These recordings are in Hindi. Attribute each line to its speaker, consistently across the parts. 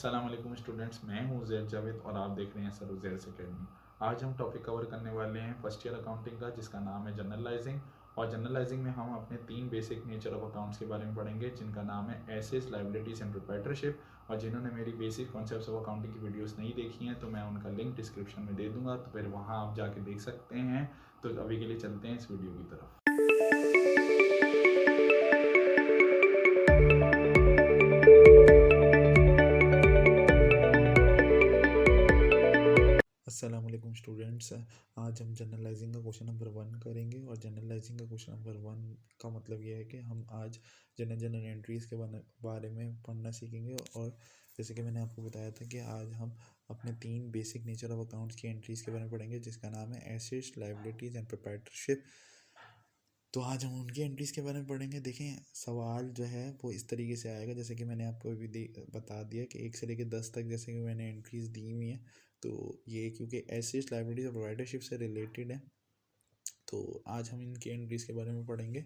Speaker 1: अस्सलाम वालेकुम स्टूडेंट्स, मैं हूं ज़ैद जावेद और आप देख रहे हैं सर ज़ैद अकेडमी। आज हम टॉपिक कवर करने वाले हैं फर्स्ट ईयर अकाउंटिंग का, जिसका नाम है जनरलाइजिंग। और जनरलाइजिंग में हम अपने 3 बेसिक नेचर ऑफ अकाउंट्स के बारे में पढ़ेंगे, जिनका नाम है एसेट्स, लायबिलिटीज एंड प्रोप्राइटरशिप। और जिन्होंने मेरी बेसिक कॉन्सेप्ट्स ऑफ अकाउंटिंग की वीडियोस नहीं देखी हैं तो मैं उनका लिंक डिस्क्रिप्शन में दे दूंगा, तो फिर वहाँ आप जाके देख सकते हैं। तो अभी के लिए चलते हैं इस वीडियो की तरफ।
Speaker 2: अस्सलाम वालेकुम स्टूडेंट्स। आज हम जनरलाइजिंग का क्वेश्चन नंबर 1 करेंगे। और जनरलाइजिंग का क्वेश्चन नंबर 1 का मतलब यह है कि हम आज जनरल एंट्रीज़ के बारे में पढ़ना सीखेंगे। और जैसे कि मैंने आपको बताया था कि आज हम अपने 3 बेसिक नेचर ऑफ अकाउंट्स की एंट्रीज़ के बारे में पढ़ेंगे, जिसका नाम है एसेट्स, लायबिलिटीज़ एंड प्रोप्राइटरशिप। तो आज हम उनकी एंट्रीज़ के बारे में पढ़ेंगे। देखें, सवाल जो है वो इस तरीके से आएगा, जैसे कि मैंने आपको अभी बता दिया कि 1 से लेकर 10 तक जैसे कि मैंने एंट्रीज़ दी हुई हैं। तो ये क्योंकि एसेट्स, लायबिलिटीज और प्रोवाइडरशिप से रिलेटेड है, तो आज हम इनकी एंट्रीज़ के बारे में पढ़ेंगे।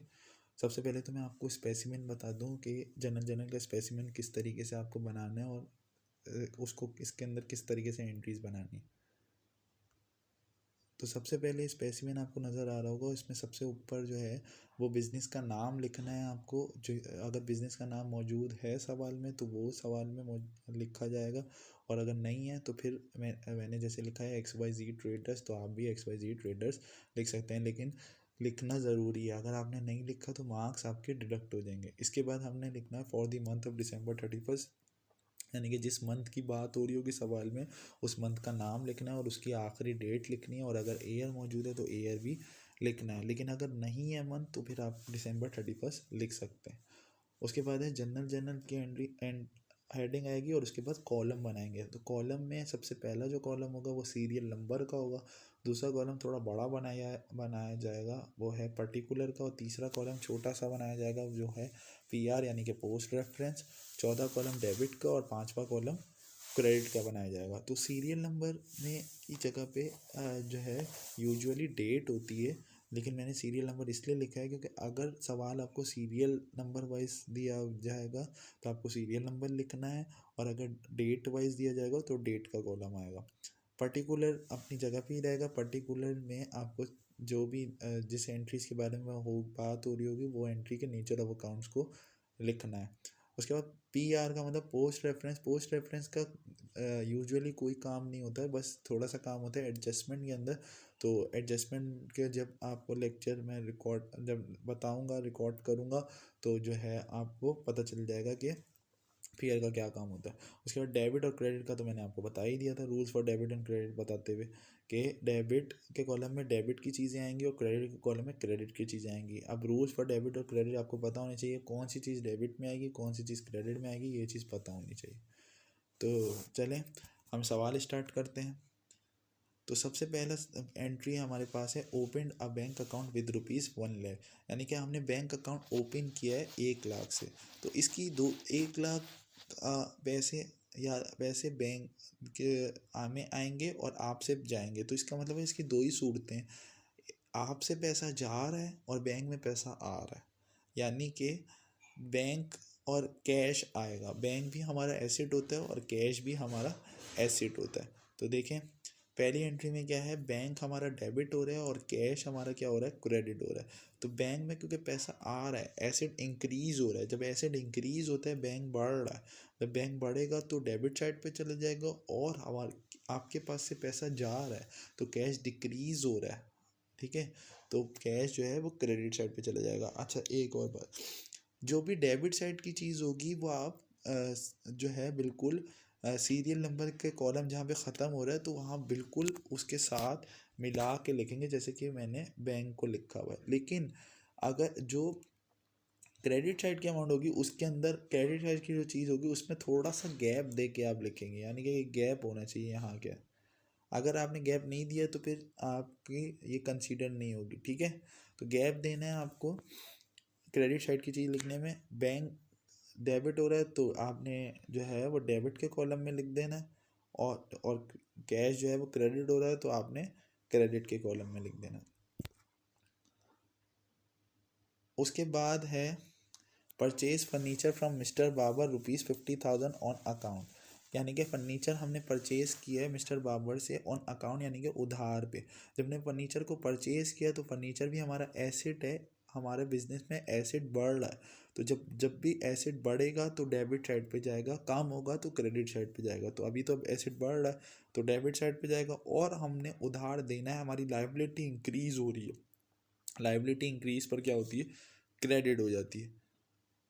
Speaker 2: सबसे पहले तो मैं आपको स्पेसिमेन बता दूं कि जनरल का स्पेसिमेन किस तरीके से आपको बनाना है और उसको इसके अंदर किस तरीके से एंट्रीज़ बनानी है। तो सबसे पहले स्पेसिमेन आपको नज़र आ रहा होगा, इसमें सबसे ऊपर जो है वो बिज़नेस का नाम लिखना है आपको। जो अगर बिज़नेस का नाम मौजूद है सवाल में तो वो सवाल में लिखा जाएगा, और अगर नहीं है तो फिर मैंने जैसे लिखा है XYZ ट्रेडर्स, तो आप भी XYZ ट्रेडर्स लिख सकते हैं। लेकिन लिखना ज़रूरी है, अगर आपने नहीं लिखा तो मार्क्स आपके डिडक्ट हो जाएंगे। इसके बाद हमने लिखना है for the month of December 31, यानी कि जिस मंथ की बात हो रही होगी सवाल में उस मंथ का नाम लिखना है और उसकी आखिरी डेट लिखनी है, और अगर ईयर मौजूद है तो ईयर भी लिखना है। लेकिन अगर नहीं है मंथ तो फिर आप December 31 लिख सकते हैं। उसके बाद है जनरल की एंट्री एंड हेडिंग आएगी, और उसके बाद कॉलम बनाएंगे। तो कॉलम में सबसे पहला जो कॉलम होगा वो सीरियल नंबर का होगा। दूसरा कॉलम थोड़ा बड़ा बनाया जाएगा, वो है पर्टिकुलर का। और तीसरा कॉलम छोटा सा बनाया जाएगा, जो है PR यानी कि पोस्ट रेफरेंस। चौथा कॉलम डेबिट का और पांचवा कॉलम क्रेडिट का बनाया जाएगा। तो सीरियल नंबर में की जगह पे जो है यूजुअली डेट होती है, लेकिन मैंने सीरियल नंबर इसलिए लिखा है क्योंकि अगर सवाल आपको सीरियल नंबर वाइज दिया जाएगा तो आपको सीरियल नंबर लिखना है, और अगर डेट वाइज दिया जाएगा तो डेट का कॉलम आएगा। पर्टिकुलर अपनी जगह पे ही रहेगा। पर्टिकुलर में आपको जो भी जिस एंट्रीज के बारे में बात हो रही होगी वो एंट्री के नेचर ऑफ अकाउंट्स को लिखना है। उसके बाद PR का मतलब पोस्ट रेफरेंस। पोस्ट रेफरेंस का यूजुअली कोई काम नहीं होता है, बस थोड़ा सा काम होता है एडजस्टमेंट के अंदर। तो एडजस्टमेंट के जब आपको लेक्चर में रिकॉर्ड जब बताऊंगा, रिकॉर्ड करूंगा, तो जो है आपको पता चल जाएगा कि PR का क्या काम होता है। उसके बाद डेबिट और क्रेडिट का तो मैंने आपको बता ही दिया था, rules for debit and credit बताते हुए कि डेबिट के कॉलम में डेबिट की चीज़ें आएंगी और क्रेडिट के कॉलम में क्रेडिट की चीज़ें आएंगी। अब रूल्स फॉर डेबिट और क्रेडिट आपको पता होनी चाहिए, कौन सी चीज़ डेबिट में आएगी, कौन सी चीज़ क्रेडिट में आएगी, ये चीज़ पता होनी चाहिए। तो चलें हम सवाल स्टार्ट करते हैं। तो सबसे पहला एंट्री हमारे पास है open a bank account with ₹1,00,000, यानी कि हमने बैंक अकाउंट ओपन किया है 1 लाख से। तो इसकी 1 लाख पैसे या पैसे बैंक के में आएंगे और आपसे जाएंगे। तो इसका मतलब है इसकी दो ही सूरतें हैं, आपसे पैसा जा रहा है और बैंक में पैसा आ रहा है। यानी कि बैंक और कैश आएगा, बैंक भी हमारा एसेट होता है और कैश भी हमारा एसेट होता है। तो देखें पहली एंट्री में क्या है, बैंक हमारा डेबिट हो रहा है और कैश हमारा क्या हो रहा है, क्रेडिट हो रहा है। तो बैंक में क्योंकि पैसा आ रहा है, एसेट इंक्रीज हो रहा है। जब एसेट इंक्रीज होता है बैंक बढ़ रहा है, जब बैंक बढ़ेगा तो डेबिट साइड पे चले जाएगा, और हमारे आपके पास से पैसा जा रहा है तो कैश डिक्रीज हो रहा है। ठीक है, तो कैश जो है वो क्रेडिट साइड पे चला जाएगा। अच्छा एक और बात, जो भी डेबिट साइड की चीज़ होगी वो आप जो है बिल्कुल सीरियल नंबर के कॉलम जहाँ पे ख़त्म हो रहा है तो वहाँ बिल्कुल उसके साथ मिला के लिखेंगे, जैसे कि मैंने बैंक को लिखा हुआ है। लेकिन अगर जो क्रेडिट साइड की अमाउंट होगी उसके अंदर क्रेडिट साइड की जो चीज़ होगी उसमें थोड़ा सा गैप दे के आप लिखेंगे, यानी कि गैप होना चाहिए यहाँ क्या। अगर आपने गैप नहीं दिया तो फिर आपकी ये कंसीडर नहीं होगी। ठीक है, तो गैप देना है आपको क्रेडिट साइड की चीज़ लिखने में। बैंक डेबिट हो रहा है तो आपने जो है वो डेबिट के कॉलम में लिख देना है, और कैश जो है वो क्रेडिट हो रहा है तो आपने क्रेडिट के कॉलम में लिख देना। उसके बाद है purchase furniture from mister Babar ₹50,000 on account. यानी कि फर्नीचर हमने परचेज़ किया है मिस्टर बाबर से ऑन अकाउंट, यानी कि उधार पे। जब हमने फर्नीचर को परचेज़ किया तो फर्नीचर भी हमारा एसेट है, हमारे बिजनेस में एसेट बढ़ रहा है। तो जब जब भी एसेट बढ़ेगा तो डेबिट साइड पे जाएगा, कम होगा तो क्रेडिट साइड पे जाएगा। तो अभी तो अब एसेट बढ़ रहा है तो डेबिट साइड पे जाएगा, और हमने उधार देना है, हमारी लाइबिलिटी इंक्रीज़ हो रही है। लाइबिलिटी इंक्रीज़ पर क्या होती है, क्रेडिट हो जाती है।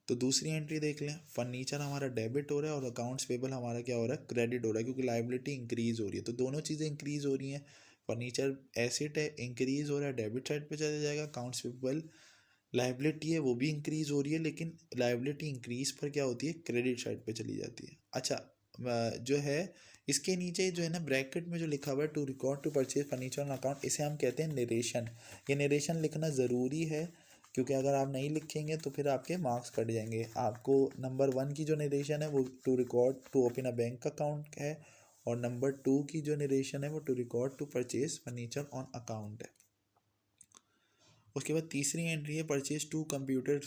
Speaker 2: तो दूसरी एंट्री देख लें, फर्नीचर हमारा डेबिट हो रहा है और अकाउंट्स पेबल हमारा क्या हो रहा है, क्रेडिट हो रहा है, क्योंकि लाइबिलिटी इंक्रीज हो रही है। तो दोनों चीज़ें इंक्रीज हो रही हैं। फर्नीचर एसेट है, इंक्रीज हो रहा है, डेबिट साइड पे चला जाएगा। अकाउंट्स पेबल लाइबिलिटी है, वो भी इंक्रीज हो रही है, लेकिन लाइबिलिटी इंक्रीज पर क्या होती है, क्रेडिट साइड पे चली जाती है। अच्छा, जो है इसके नीचे जो है ना ब्रैकेट में जो लिखा हुआ है to record to purchase furniture on account, इसे हम कहते हैं नरेशन। ये नरेशन लिखना ज़रूरी है, क्योंकि अगर आप नहीं लिखेंगे तो फिर आपके मार्क्स कट जाएंगे। आपको नंबर 1 की जो नरेशन है वो to record to open a bank account है, और नंबर 2 की जो नरेशन है वो to record to purchase furniture on account है। उसके बाद तीसरी एंट्री है purchase two computers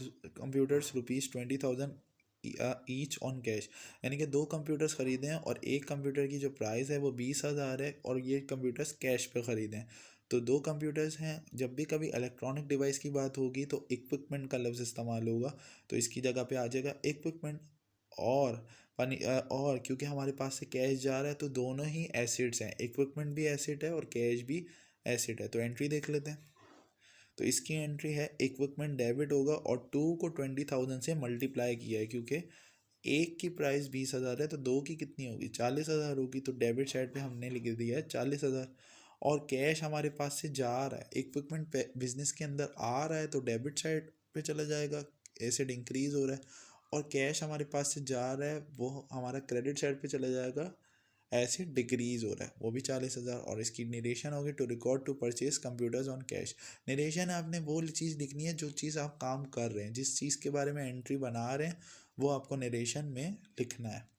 Speaker 2: ₹20,000 each on cash, यानी कि 2 कंप्यूटर्स ख़रीदे हैं और एक कंप्यूटर की जो प्राइस है वो 20,000 है, और ये कंप्यूटर्स कैश पे ख़रीदे हैं। तो 2 कंप्यूटर्स हैं। जब भी कभी इलेक्ट्रॉनिक डिवाइस की बात होगी तो इक्विपमेंट का लफ्ज़ इस्तेमाल होगा, तो इसकी जगह पे आ जाएगा इक्विपमेंट। और और क्योंकि हमारे पास से कैश जा रहा है तो दोनों ही एसिड्स हैं, इक्विपमेंट भी एसिड है और कैश भी एसिड है। तो एंट्री देख लेते हैं। तो इसकी एंट्री है इक्विपमेंट डेबिट होगा, और 2 को 20,000 से मल्टीप्लाई किया है, क्योंकि एक की प्राइस 20,000 है तो 2 की कितनी होगी, 40,000 होगी। तो डेबिट साइड पे हमने लिख दिया है 40,000। और कैश हमारे पास से जा रहा है, इक्विपमेंट बिजनेस के अंदर आ रहा है तो डेबिट साइड पे चला जाएगा, एसेट इंक्रीज हो रहा है। और कैश हमारे पास से जा रहा है वो हमारा क्रेडिट साइड पे चला जाएगा, ऐसे डिक्रीज हो रहा है, वो भी 40,000। और इसकी निरेशन होगी to record to purchase computers on cash. Narration आपने वो चीज़ लिखनी है जो चीज़ आप काम कर रहे हैं, जिस चीज़ के बारे में एंट्री बना रहे हैं वो आपको नरेशन में लिखना है।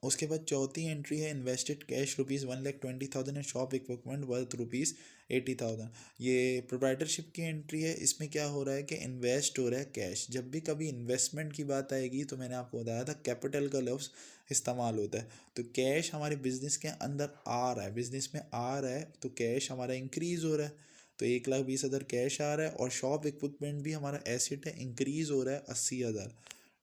Speaker 2: उसके बाद चौथी एंट्री है invested cash ₹1,20,000 and shop equipment worth ₹80,000। ये प्रोप्राइटरशिप की एंट्री है। इसमें क्या हो रहा है कि इन्वेस्ट हो रहा है कैश। जब भी कभी इन्वेस्टमेंट की बात आएगी तो मैंने आपको बताया था कैपिटल का लफ्ज़ इस्तेमाल होता है। तो कैश हमारे बिजनेस के अंदर आ रहा है, बिजनेस में आ रहा है तो कैश हमारा इंक्रीज़ हो रहा है। तो 1,20,000 कैश आ रहा है, और शॉप इक्विपमेंट भी हमारा एसेट है, इंक्रीज़ हो रहा है 80,000।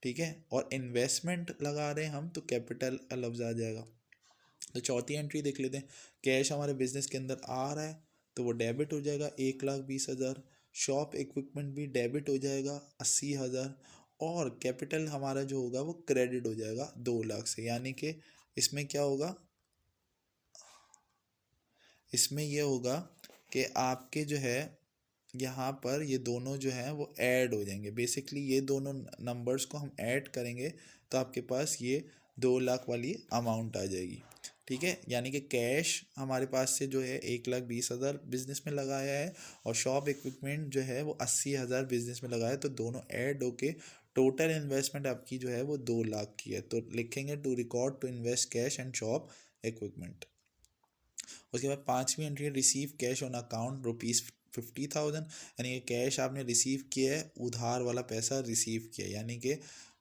Speaker 2: ठीक है, और इन्वेस्टमेंट लगा रहे हैं हम तो कैपिटल का लफ्ज़ आ जाएगा। तो चौथी एंट्री देख लेते हैं। कैश हमारे बिजनेस के अंदर आ रहा है तो वो डेबिट हो जाएगा 1,20,000। शॉप इक्विपमेंट भी डेबिट हो जाएगा 80,000, और कैपिटल हमारा जो होगा वो क्रेडिट हो जाएगा 2 लाख से। यानी कि इसमें क्या होगा, इसमें यह होगा कि आपके जो है यहाँ पर ये दोनों जो हैं वो ऐड हो जाएंगे। बेसिकली ये दोनों नंबर्स को हम ऐड करेंगे तो आपके पास ये 2 लाख वाली अमाउंट आ जाएगी। ठीक है, यानी कि कैश हमारे पास से जो है 1,20,000 बिजनेस में लगाया है, और शॉप इक्विपमेंट जो है वो 80,000 बिजनेस में लगाया है, तो दोनों ऐड होके टोटल इन्वेस्टमेंट आपकी जो है वो 2 लाख की है। तो लिखेंगे to record to invest cash and shop equipment. उसके बाद पांचवी एंट्री है रिसीव कैश ऑन अकाउंट ₹50,000, यानी कि कैश आपने रिसीव किया है, उधार वाला पैसा रिसीव किया है, यानी कि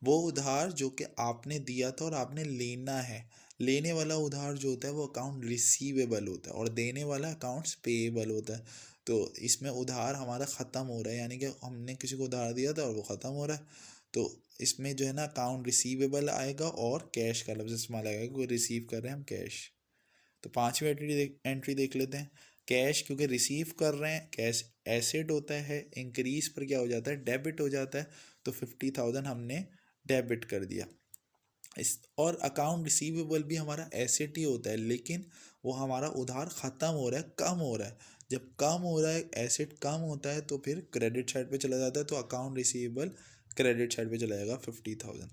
Speaker 2: वो उधार जो कि आपने दिया था और आपने लेना है। लेने वाला उधार जो होता है वो अकाउंट रिसीवेबल होता है, और देने वाला अकाउंट्स पेएबल होता है। तो इसमें उधार हमारा ख़त्म हो रहा है, यानी कि हमने किसी को उधार दिया था और वो ख़त्म हो रहा है। तो इसमें जो है ना अकाउंट रिसीवेबल आएगा और कैश का लफ्ज़ इस्तेमाल आएगा, क्योंकि रिसीव कर रहे हैं हम कैश। तो पांचवी एंट्री देख लेते हैं। कैश क्योंकि रिसीव कर रहे हैं, कैश एसेट होता है, इंक्रीज पर क्या हो जाता है, डेबिट हो जाता है। तो 50,000 हमने डेबिट कर दिया। इस और अकाउंट रिसीवेबल भी हमारा एसेट ही होता है, लेकिन वो हमारा उधार ख़त्म हो रहा है, कम हो रहा है। जब कम हो रहा है, एसेट कम होता है, तो फिर क्रेडिट साइड पे चला जाता है, तो अकाउंट रिसीवेबल क्रेडिट साइड पे चला जाएगा 50,000।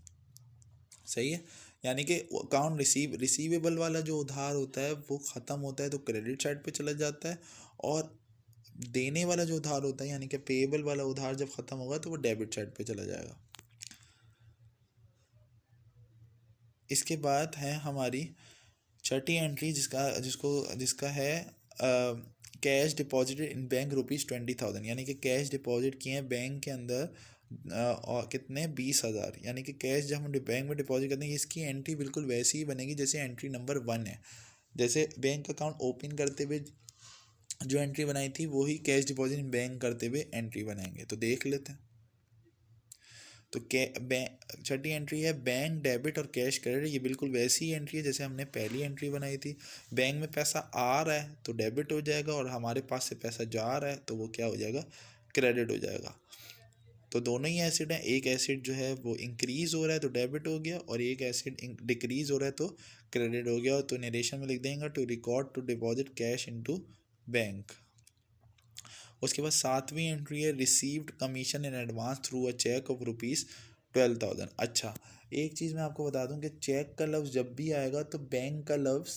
Speaker 2: सही है, यानी कि अकाउंट रिसीवेबल वाला जो उधार होता है वो ख़त्म होता है तो क्रेडिट साइड पे चला जाता है, और देने वाला जो उधार होता है यानी कि पेएबल वाला उधार जब ख़त्म होगा तो वो डेबिट साइड पे चला जाएगा। इसके बाद है हमारी छठी एंट्री जिसका है कैश डिपॉजिटेड इन बैंक ₹20,000, यानी कि कैश डिपॉजिट किए हैं बैंक के अंदर और कितने 20,000, यानी कि कैश जब हम बैंक में डिपॉजिट करते हैं इसकी एंट्री बिल्कुल वैसी ही बनेगी जैसे एंट्री नंबर 1 है। जैसे बैंक अकाउंट ओपन करते हुए जो एंट्री बनाई थी वही कैश डिपॉजिट इन बैंक करते हुए एंट्री बनाएंगे। तो देख लेते हैं। तो छठी एंट्री है बैंक डेबिट और कैश क्रेडिट। ये बिल्कुल वैसी ही एंट्री है जैसे हमने पहली एंट्री बनाई थी। बैंक में पैसा आ रहा है तो डेबिट हो जाएगा, और हमारे पास से पैसा जा रहा है तो वो क्या हो जाएगा, क्रेडिट हो जाएगा। तो दोनों ही एसिड हैं, एक एसिड जो है वो इंक्रीज हो रहा है तो डेबिट हो गया, और एक एसिड डिक्रीज हो रहा है तो क्रेडिट हो गया। तो नरेशन में लिख देंगे to record to deposit cash into bank. उसके बाद 7वीं एंट्री है received commission in advance through a cheque of ₹12,000। अच्छा, एक चीज़ मैं आपको बता दूं कि चेक का लफ्ज़ जब भी आएगा तो बैंक का लफ्ज़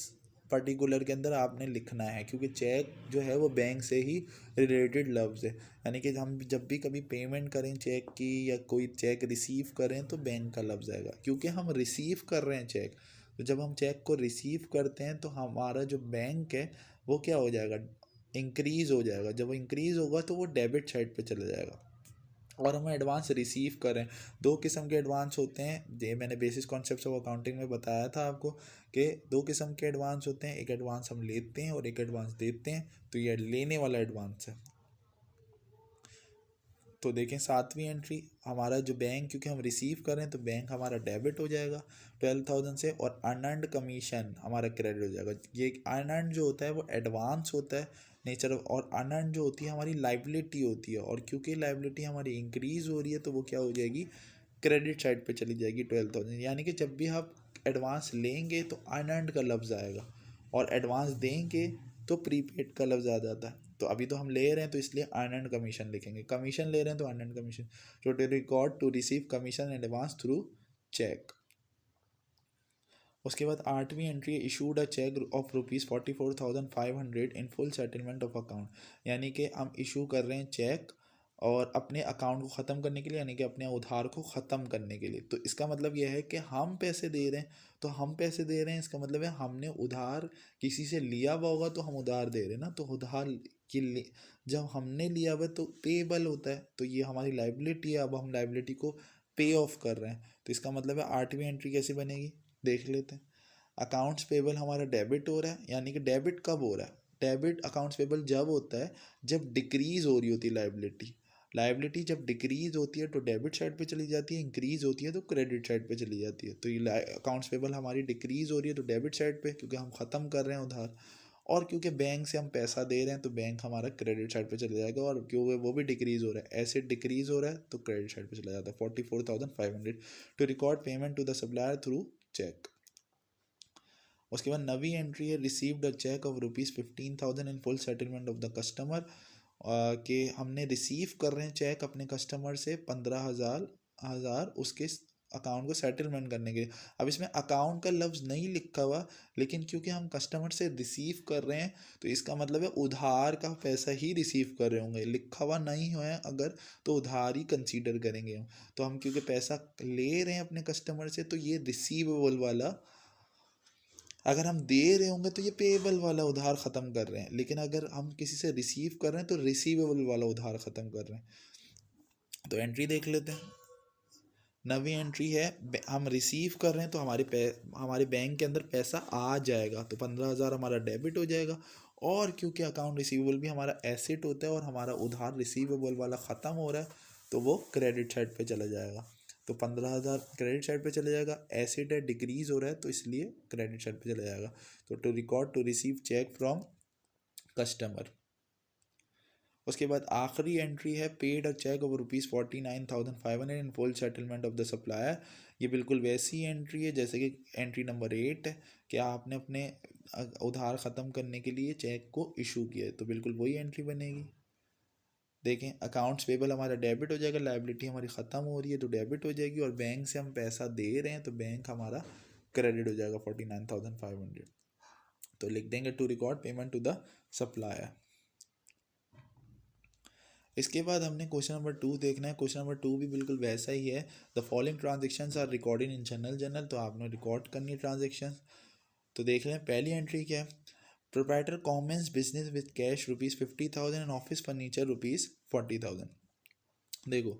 Speaker 2: पर्टिकुलर के अंदर आपने लिखना है, क्योंकि चेक जो है वो बैंक से ही रिलेटेड लफ्ज़ है। यानी कि हम जब भी कभी पेमेंट करें चेक की या कोई चेक रिसीव करें तो बैंक का लफ्ज़ आएगा, क्योंकि हम रिसीव कर रहे हैं चेक। तो जब हम चेक को रिसीव करते हैं तो हमारा जो बैंक है वो क्या हो जाएगा, इंक्रीज़ हो जाएगा। जब वो इंक्रीज़ होगा तो वो डेबिट साइड पे चला जाएगा। और हम एडवांस रिसीव करें, दो किस्म के एडवांस होते हैं, ये मैंने बेसिस कॉन्सेप्ट्स ऑफ अकाउंटिंग में बताया था आपको कि दो किस्म के एडवांस होते हैं, एक एडवांस हम लेते हैं और एक एडवांस देते हैं। तो ये लेने वाला एडवांस है। तो देखें 7वीं एंट्री हमारा जो बैंक, क्योंकि हम रिसीव कर रहे हैं तो बैंक हमारा डेबिट हो जाएगा 12,000 से, और अनअर्न्ड कमीशन हमारा क्रेडिट हो जाएगा। ये अनअर्न्ड जो होता है वो एडवांस होता है नेचर, और अनअर्न्ड जो होती है हमारी लाइबिलिटी होती है, और क्योंकि लाइबिलिटी हमारी इंक्रीज़ हो रही है तो वो क्या हो जाएगी, क्रेडिट साइड पे चली जाएगी 12,000। यानी कि जब भी आप एडवांस लेंगे तो अनअर्न्ड का लफ्ज़ आएगा, और एडवांस देंगे तो प्रीपेड का लफ्ज़ आ जाता है। तो अभी तो हम ले रहे हैं तो इसलिए अनअर्न्ड कमीशन लिखेंगे, कमीशन ले रहे हैं तो अनअर्न्ड कमीशन। तो to record to receive commission advance through cheque. उसके बाद 8वीं एंट्री है issued a cheque of ₹44,500 in full settlement of account. यानी कि हम इशू कर रहे हैं चेक और अपने अकाउंट को ख़त्म करने के लिए, यानी कि अपने उधार को ख़त्म करने के लिए। तो इसका मतलब यह है कि हम पैसे दे रहे हैं, तो हम पैसे दे रहे हैं इसका मतलब है हमने उधार किसी से लिया हुआ होगा तो हम उधार दे रहे हैं ना। तो उधार जब हमने लिया हुआ तो पेबल होता है, तो ये हमारी लाइबिलिटी है, अब हम लाइबिलिटी को पे ऑफ कर रहे हैं। तो इसका मतलब है 8वीं एंट्री कैसे बनेगी, देख लेते हैं। अकाउंट्स पेबल हमारा डेबिट हो रहा है, यानी कि डेबिट कब हो रहा है, डेबिट अकाउंट्स पेबल जब होता है जब डिक्रीज हो रही होती है लाइबिलिटी। लाइबिलिटी जब डिक्रीज होती है तो डेबिट साइड पे चली जाती है, इंक्रीज होती है तो क्रेडिट साइड पे चली जाती है। तो ये अकाउंट्स पेबल हमारी डिक्रीज हो रही है तो डेबिट साइड पे, क्योंकि हम ख़त्म कर रहे हैं उधार, और क्योंकि बैंक से हम पैसा दे रहे हैं तो बैंक हमारा क्रेडिट साइड पे चला जाएगा, और क्योंकि वो भी डिक्रीज हो रहा है, एसेट डिक्रीज हो रहा है तो क्रेडिट साइड पे चला जाता है। 44,500 to record payment to the supplier through cheque. उसके बाद 9वीं एंट्री है received a cheque of ₹15,000 in full settlement of the customer. कि हमने रिसीव कर रहे हैं चेक अपने कस्टमर से 15,000 उसके अकाउंट को सेटलमेंट करने के लिए। अब इसमें अकाउंट का लफ्ज़ नहीं लिखा हुआ, लेकिन क्योंकि हम कस्टमर से रिसीव कर रहे हैं तो इसका मतलब है उधार का पैसा ही रिसीव कर रहे होंगे, लिखा हुआ नहीं हुआ है अगर तो उधार ही कंसीडर करेंगे हम। तो हम क्योंकि पैसा ले रहे हैं अपने कस्टमर से तो ये रिसीवेबल वाला, अगर हम दे रहे होंगे तो ये पेएबल वाला उधार ख़त्म कर रहे हैं, लेकिन अगर हम किसी से रिसीव कर रहे हैं तो रिसीवेबल वाला उधार ख़त्म कर रहे हैं। तो एंट्री देख लेते हैं। 9वीं एंट्री है हम रिसीव कर रहे हैं तो हमारे बैंक के अंदर पैसा आ जाएगा, तो 15,000 हमारा डेबिट हो जाएगा, और क्योंकि अकाउंट रिसीवेबल भी हमारा एसेट होता है और हमारा उधार रिसीवेबल वाला ख़त्म हो रहा है तो वो क्रेडिट साइड पे चला जाएगा। तो 15,000 क्रेडिट साइड पे चला जाएगा, एसेट है डिक्रीज हो रहा है तो इसलिए क्रेडिट साइड पे चला जाएगा। तो to record to receive cheque from customer. उसके बाद आखिरी एंट्री है paid a cheque of ₹49,500 in full settlement of the supplier. ये बिल्कुल वैसी एंट्री है जैसे कि एंट्री नंबर 8 है कि आपने अपने उधार ख़त्म करने के लिए चेक को इशू किया है, तो बिल्कुल वही एंट्री बनेगी। देखें अकाउंट्स पेबल हमारा डेबिट हो जाएगा, लाइबिलिटी हमारी ख़त्म हो रही है तो डेबिट हो जाएगी, और बैंक से हम पैसा दे रहे हैं तो बैंक हमारा क्रेडिट हो जाएगा 49,500। तो लिख देंगे to record payment to the supplier. इसके बाद हमने क्वेश्चन नंबर 2 देखना है। क्वेश्चन नंबर 2 भी बिल्कुल वैसा ही है। The following transactions are recorded in journal. तो आपने रिकॉर्ड करनी है ट्रांजेक्शन। तो देख लें पहली एंट्री क्या है, proprietor commence business with cash ₹50,000 and office furniture ₹40,000। देखो,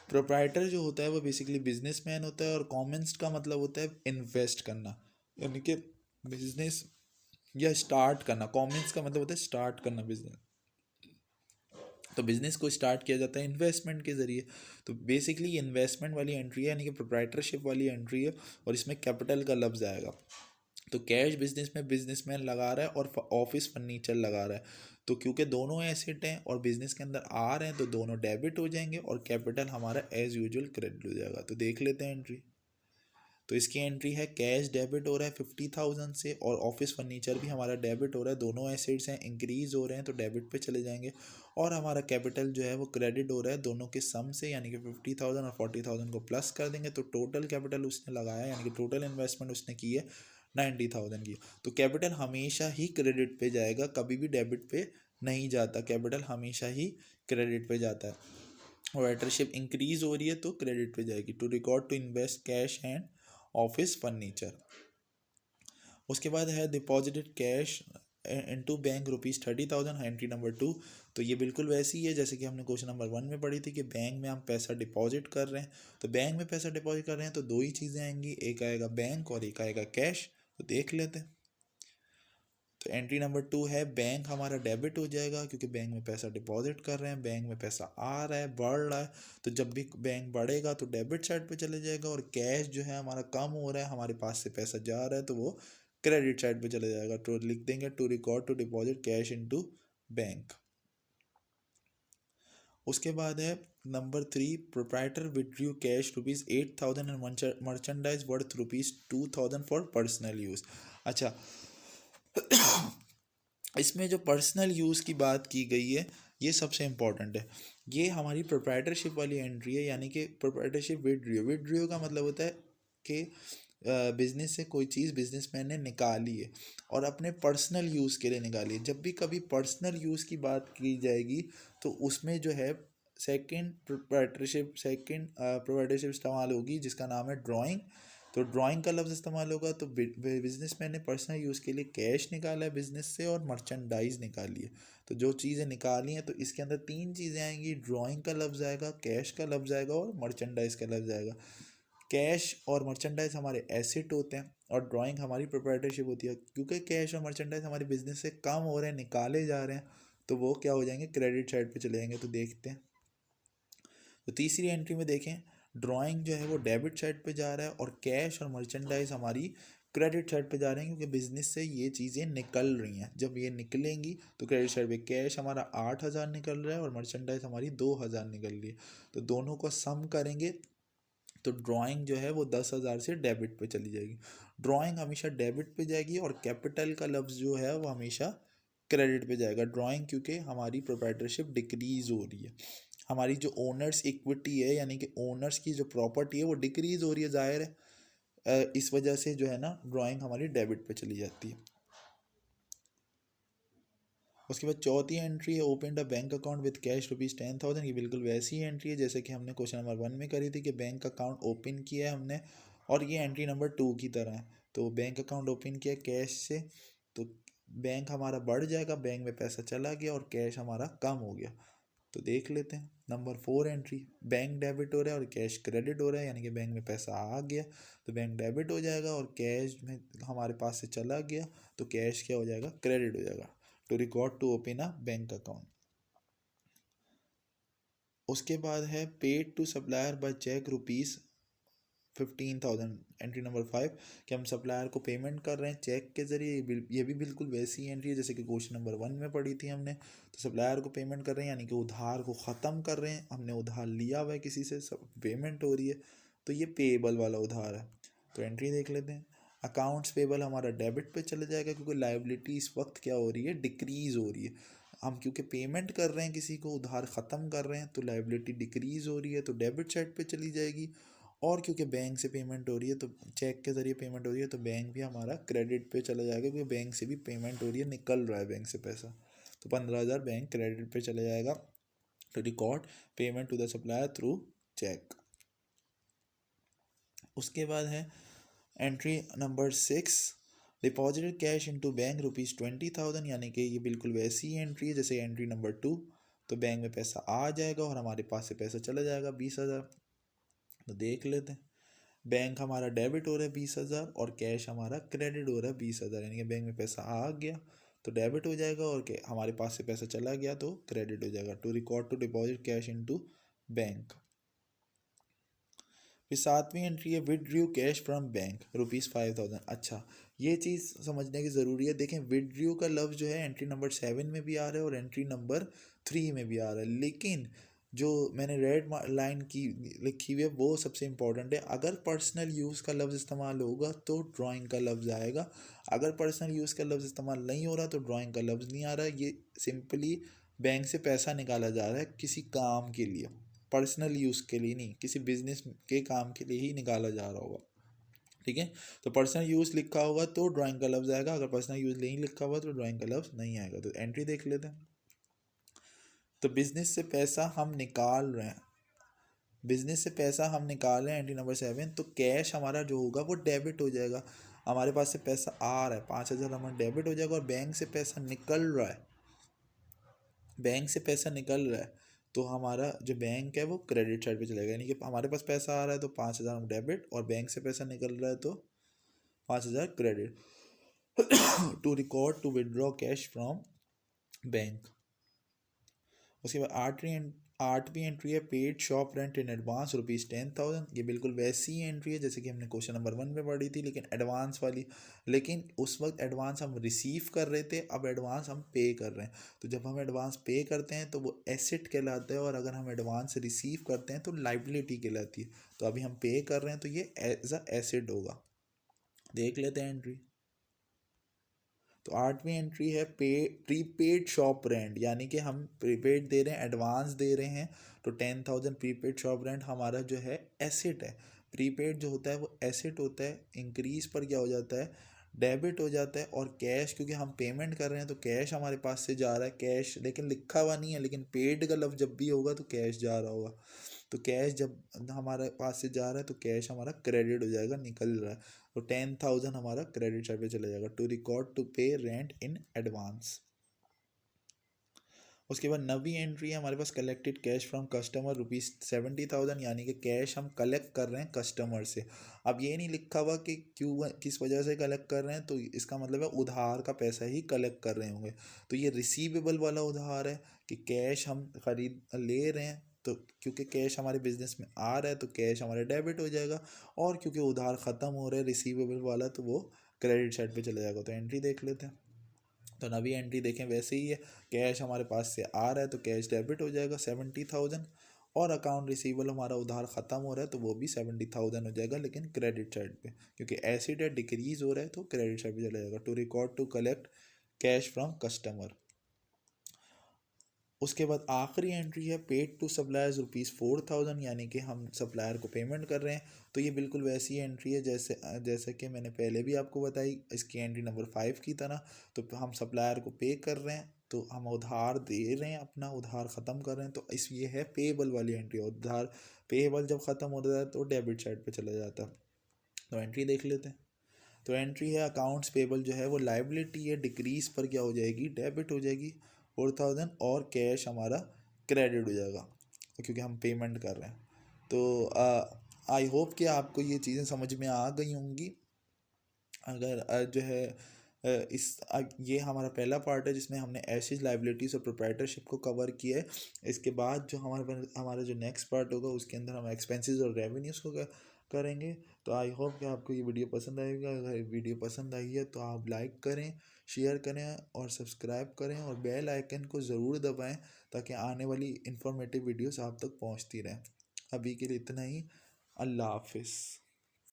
Speaker 2: प्रोप्राइटर जो होता है वो बेसिकली बिजनेसमैन होता है, और कॉमन्स का मतलब होता है इन्वेस्ट करना, यानी कि बिजनेस या स्टार्ट करना। कॉमन्स का मतलब होता है स्टार्ट करना बिजनेस। तो बिजनेस को स्टार्ट किया जाता है इन्वेस्टमेंट के जरिए। तो बेसिकली इन्वेस्टमेंट वाली एंट्री है, यानी कि प्रोप्राइटरशिप वाली एंट्री है, और इसमें कैपिटल का लफ्ज़ आएगा। तो कैश बिजनेस में बिजनेसमैन लगा रहा है और ऑफिस फर्नीचर लगा रहा है। तो क्योंकि दोनों एसेट हैं और बिजनेस के अंदर आ रहे हैं, तो दोनों डेबिट हो जाएंगे और कैपिटल हमारा एज यूजुअल क्रेडिट हो जाएगा। तो देख लेते हैं एंट्री। तो इसकी एंट्री है, कैश डेबिट हो रहा है 50,000 से, और ऑफिस फर्नीचर भी हमारा डेबिट हो रहा है। दोनों एसेट्स हैं, इंक्रीज हो रहे हैं, तो डेबिट पे चले जाएंगे। और हमारा कैपिटल जो है वो क्रेडिट हो रहा है दोनों के सम से, यानी कि 50,000 और 40,000 को प्लस कर देंगे, तो टोटल कैपिटल उसने लगाया, यानी कि टोटल इन्वेस्टमेंट उसने की है 90,000 की। तो कैपिटल हमेशा ही क्रेडिट पे जाएगा, कभी भी डेबिट पे नहीं जाता। कैपिटल हमेशा ही क्रेडिट पे जाता है। और राइटरशिप इंक्रीज हो रही है तो क्रेडिट पे जाएगी। To record to invest cash and office furniture. उसके बाद है deposited cash into bank ₹30,000, entry number 2। तो ये बिल्कुल वैसी ही है जैसे कि हमने क्वेश्चन नंबर 1 में पढ़ी थी कि बैंक में हम पैसा डिपॉजिट कर रहे हैं। तो बैंक में पैसा डिपॉजिट कर रहे हैं तो दो ही चीज़ें आएंगी, एक आएगा बैंक और एक आएगा कैश। तो देख लेते हैं। तो एंट्री नंबर 2 है, बैंक हमारा डेबिट हो जाएगा क्योंकि बैंक में पैसा डिपॉजिट कर रहे हैं, बैंक में पैसा आ रहा है, बढ़ रहा है। तो जब भी बैंक बढ़ेगा तो डेबिट साइड पे चले जाएगा, और कैश जो है हमारा कम हो रहा है, हमारे पास से पैसा जा रहा है, तो वो क्रेडिट साइड पे चले जाएगा। तो लिख देंगे to record to deposit cash into bank. उसके बाद है number 3, proprietor withdrew cash ₹8,000 and merchandise worth ₹2,000 for personal use. अच्छा, इसमें जो पर्सनल यूज़ की बात की गई है ये सबसे इम्पॉर्टेंट है। ये हमारी प्रोप्राइटरशिप वाली एंट्री है, यानी कि प्रोप्राइटरशिप विड्रियो का मतलब होता है कि बिजनेस से कोई चीज़ बिजनेसमैन ने निकाली है और अपने पर्सनल यूज़ के लिए निकाली है। जब भी कभी पर्सनल यूज़ की बात की जाएगी तो उसमें जो है सेकंड प्रोप्राइटरशिप इस्तेमाल होगी, जिसका नाम है ड्राइंग। तो ड्राइंग का लफ्ज़ इस्तेमाल होगा। तो बिजनेसमैन ने पर्सनल यूज़ के लिए कैश निकाला है बिजनेस से और मर्चेंडाइज निकाली है। तो जो चीज़ें निकाली हैं तो इसके अंदर तीन चीज़ें आएंगी, ड्राइंग का लफ्ज़ आएगा, कैश का लफ्ज़ आएगा और मर्चेंडाइज का लफ्ज़ आएगा। कैश और मर्चेंडाइज हमारे एसेट होते हैं और ड्राइंग हमारी प्रोप्राइटरशिप होती है। क्योंकि कैश और मर्चेंडाइज हमारे बिजनेस से कम हो रहे हैं, निकाले जा रहे हैं, तो वो क्या हो जाएंगे, क्रेडिट साइड पे चले जाएंगे। तो देखते हैं। तो तीसरी एंट्री में देखें, ड्राइंग जो है वो डेबिट साइड पे जा रहा है और कैश और मर्चेंडाइज हमारी क्रेडिट साइड पे जा रहे हैं, क्योंकि बिजनेस से ये चीज़ें निकल रही हैं। जब ये निकलेंगी तो क्रेडिट साइड पे कैश हमारा 8,000 निकल रहा है और मर्चेंडाइज हमारी 2,000 निकल रही है। तो दोनों को सम करेंगे तो ड्राइंग जो है वो 10,000 से डेबिट पे चली जाएगी। ड्राइंग हमेशा डेबिट पे जाएगी और कैपिटल का लफ्ज़ जो है वो हमेशा क्रेडिट पे जाएगा। ड्राइंग क्योंकि हमारी प्रोप्राइटरशिप डिक्रीज हो रही है, हमारी जो ओनर्स इक्विटी है यानी कि ओनर्स की जो प्रॉपर्टी है वो डिक्रीज हो रही है, जाहिर है। इस वजह से जो है ना ड्राइंग हमारी डेबिट पे चली जाती है। उसके बाद चौथी एंट्री है, open the bank account with cash ₹10,000। ये बिल्कुल वैसी ही एंट्री है जैसे कि हमने क्वेश्चन नंबर 1 में करी थी कि बैंक अकाउंट ओपन किया है हमने, और ये एंट्री नंबर 2 की तरह है। तो बैंक अकाउंट ओपन किया कैश से, तो बैंक हमारा बढ़ जाएगा, बैंक में पैसा चला गया और कैश हमारा कम हो गया। तो देख लेते हैं। नंबर 4 एंट्री, बैंक डेबिट हो रहा है और कैश क्रेडिट हो रहा है, यानी कि बैंक में पैसा आ गया तो बैंक डेबिट हो जाएगा और कैश में हमारे पास से चला गया तो कैश क्या हो जाएगा, क्रेडिट हो जाएगा। To record to open a bank account. उसके बाद है paid to supplier by cheque ₹15,000, entry number 5, कि हम सप्लायर को पेमेंट कर रहे हैं चेक के जरिए। ये भी बिल्कुल वैसी एंट्री है जैसे कि क्वेश्चन नंबर 1 में पढ़ी थी हमने। तो सप्लायर को पेमेंट कर रहे हैं यानी कि उधार को ख़त्म कर रहे हैं, हमने उधार लिया हुआ है किसी से, सब पेमेंट हो रही है, तो ये पेएबल वाला उधार है। तो एंट्री देख लेते हैं। अकाउंट्स पेबल हमारा डेबिट पे चले जाएगा क्योंकि लाइबिलिटी इस वक्त क्या हो रही है, डिक्रीज़ हो रही है। हम क्योंकि पेमेंट कर रहे हैं किसी को, उधार ख़त्म कर रहे हैं, तो लाइबिलिटी डिक्रीज़ हो रही है तो डेबिट साइड पे चली जाएगी। और क्योंकि बैंक से पेमेंट हो रही है तो चेक के ज़रिए पेमेंट हो रही है तो बैंक भी हमारा क्रेडिट पे चला जाएगा क्योंकि बैंक से भी पेमेंट हो रही है, निकल रहा है बैंक से पैसा। तो 15,000 बैंक क्रेडिट पे चला जाएगा। To record payment to the supplier through cheque. उसके बाद है entry number 6, deposited cash into bank ₹20,000, यानी कि ये बिल्कुल वैसी ही एंट्री है जैसे एंट्री नंबर 2। तो बैंक में पैसा आ जाएगा और हमारे पास से पैसा चला जाएगा 20,000। तो देख लेते हैं, बैंक हमारा डेबिट हो रहा है 20,000 और कैश हमारा क्रेडिट हो रहा है 20,000, यानी कि बैंक में पैसा आ गया तो डेबिट हो जाएगा और हमारे पास से पैसा चला गया तो क्रेडिट हो जाएगा। To record to deposit cash into bank. फिर 7वीं एंट्री है विदड्रू कैश फ्रॉम बैंक ₹5,000। अच्छा, ये चीज़ समझने की ज़रूरी है। देखें, विदड्रू का लफ्ज़ जो है एंट्री नंबर 7 में भी आ रहा है और एंट्री नंबर 3 में भी आ रहा है, लेकिन जो मैंने रेड लाइन की लिखी हुई है वो सबसे इम्पोर्टेंट है। अगर पर्सनल यूज़ का लफ्ज़ इस्तेमाल होगा तो ड्राइंग का लफ्ज़ आएगा, अगर पर्सनल यूज़ का लफ्ज़ इस्तेमाल नहीं हो रहा तो ड्राइंग का लफ्ज़ नहीं आ रहा। ये सिंपली बैंक से पैसा निकाला जा रहा है किसी काम के लिए, पर्सनल यूज़ के लिए नहीं, किसी बिजनेस के काम के लिए ही निकाला जा रहा होगा। ठीक है, तो पर्सनल यूज़ लिखा होगा तो ड्राइंग का लफ्ज़ आएगा, अगर पर्सनल यूज़ नहीं लिखा हुआ तो ड्राइंग का लफ्ज़ नहीं आएगा। तो एंट्री देख लेते हैं। तो बिजनेस से पैसा हम निकाल रहे हैं, बिजनेस से पैसा हम निकाल रहे हैं एंट्री नंबर 7। तो कैश हमारा जो होगा वो डेबिट हो जाएगा, हमारे पास से पैसा आ रहा है 5,000 हमारा डेबिट हो जाएगा और बैंक से पैसा निकल रहा है, बैंक से पैसा निकल रहा है तो हमारा जो बैंक है वो क्रेडिट साइड पे चलेगा, यानी कि हमारे पास पैसा आ रहा है तो 5,000 हम डेबिट और बैंक से पैसा निकल रहा है तो 5,000 credit. To record to withdraw cash from bank. उसके बाद 8वीं एंट्री है paid shop rent in advance ₹10,000। ये बिल्कुल वैसी ही एंट्री है जैसे कि हमने क्वेश्चन नंबर 1 में पढ़ी थी, लेकिन एडवांस वाली। लेकिन उस वक्त एडवांस हम रिसीव कर रहे थे, अब एडवांस हम पे कर रहे हैं। तो जब हम एडवांस पे करते हैं तो वो एसेट कहलाता है और अगर हम एडवांस रिसीव करते हैं तो लाइबिलिटी कहलाती है। तो अभी हम पे कर रहे हैं तो ये एज अ एसेट होगा। देख लेते हैं एंट्री। तो 8वीं एंट्री है प्रीपेड शॉप रेंट, यानी कि हम प्रीपेड दे रहे हैं, एडवांस दे रहे हैं। तो 10,000 प्रीपेड शॉप रेंट हमारा जो है एसेट है। प्रीपेड जो होता है वो एसेट होता है, इंक्रीज पर क्या हो जाता है, डेबिट हो जाता है। और कैश क्योंकि हम पेमेंट कर रहे हैं तो कैश हमारे पास से जा रहा है, कैश लेकिन लिखा हुआ नहीं है, लेकिन पेड का लफ्ज़ जब भी होगा तो कैश जा रहा होगा। तो कैश जब हमारे पास से जा रहा है तो कैश हमारा क्रेडिट हो जाएगा, निकल रहा है। तो 10,000 हमारा क्रेडिट साइड पे चला जाएगा। टू रिकॉर्ड टू पे रेंट इन एडवांस। उसके बाद 9वीं एंट्री है हमारे पास कलेक्टेड कैश फ्रॉम कस्टमर ₹70,000, यानी कि कैश हम कलेक्ट कर रहे हैं कस्टमर से। अब ये नहीं लिखा हुआ कि क्यों किस वजह से कलेक्ट कर रहे हैं, तो इसका मतलब है उधार का पैसा ही कलेक्ट कर रहे होंगे। तो ये रिसीवेबल वाला उधार है कि कैश हम खरीद ले रहे हैं, तो क्योंकि कैश हमारे बिजनेस में आ रहा है तो कैश हमारे डेबिट हो जाएगा, और क्योंकि उधार ख़त्म हो रहा है रिसीवेबल वाला तो वो क्रेडिट साइड पे चला जाएगा। तो एंट्री देख लेते हैं। तो नवी एंट्री देखें वैसे ही है, कैश हमारे पास से आ रहा है तो कैश डेबिट हो जाएगा 70,000, और अकाउंट रिसीवेबल हमारा उधार ख़त्म हो रहा है तो वो भी 70,000 हो जाएगा, लेकिन क्रेडिट साइड पे, क्योंकि एसिड है डिक्रीज हो रहा है तो क्रेडिट साइड पे चला जाएगा। To record to collect cash from customer. उसके बाद आखिरी एंट्री है पेड टू सप्लायर्स ₹4,000, यानी कि हम सप्लायर को पेमेंट कर रहे हैं। तो ये बिल्कुल वैसी एंट्री है जैसे कि मैंने पहले भी आपको बताई इसकी एंट्री नंबर 5 की तरह। तो हम सप्लायर को पे कर रहे हैं, तो हम उधार दे रहे हैं, अपना उधार ख़त्म कर रहे हैं, तो इस ये है पेबल वाली एंट्री। उधार पेबल जब ख़त्म हो जाता है तो डेबिट साइड पे चला जाता है। तो एंट्री देख लेते हैं। तो एंट्री है अकाउंट्स पेबल जो है वो लाइबिलिटी है, डिक्रीज पर क्या हो जाएगी, डेबिट हो जाएगी 4,000, और कैश हमारा क्रेडिट हो जाएगा क्योंकि हम पेमेंट कर रहे हैं। तो आई होप कि आपको ये चीज़ें समझ में आ गई होंगी। अगर जो है ये हमारा पहला पार्ट है जिसमें हमने एसेट्स लायबिलिटीज़ और प्रोप्राइटरशिप को कवर किया है। इसके बाद जो हमारा जो नेक्स्ट पार्ट होगा उसके अंदर हम एक्सपेंसेस और रेवेन्यूज़ को करेंगे। तो आई होप कि आपको ये वीडियो पसंद आएगा। अगर वीडियो पसंद आई है तो आप लाइक करें, शेयर करें और सब्सक्राइब करें, और बेल आइकन को ज़रूर दबाएं ताकि आने वाली इंफॉर्मेटिव वीडियोस आप तक पहुंचती रहें। अभी के लिए इतना ही। अल्लाह हाफिज़।